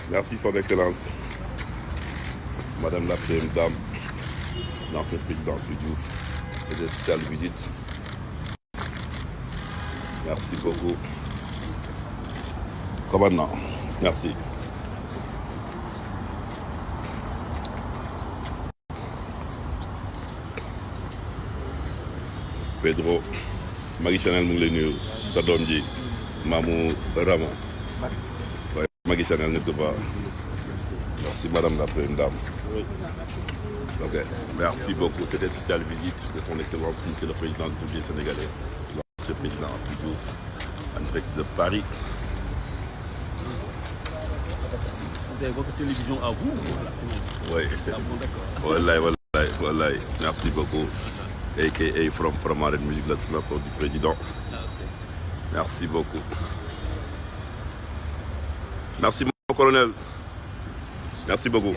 Merci son excellence, Madame la Première Dame, l'ancien président du Diouf. C'est une spéciale visite. Merci beaucoup. Commandant, merci. Pedro, Marie Chanel mu ngi lay nuyu sa doom ji Mamou Rama. Marie Chanel ne peut pas. Merci Madame la Première Dame. Ok, merci beaucoup. C'était une spéciale visite de son excellence, Monsieur le Président du République sénégalais, l'ancien président Diouf, en direct de Paris. Vous avez votre télévision à vous? Oui. Ah bon, d'accord. Wallahi. Merci beaucoup. A.K.A. from Arène Musique, le sénateur du président. Ah, okay. Merci beaucoup. Merci mon colonel. Merci beaucoup.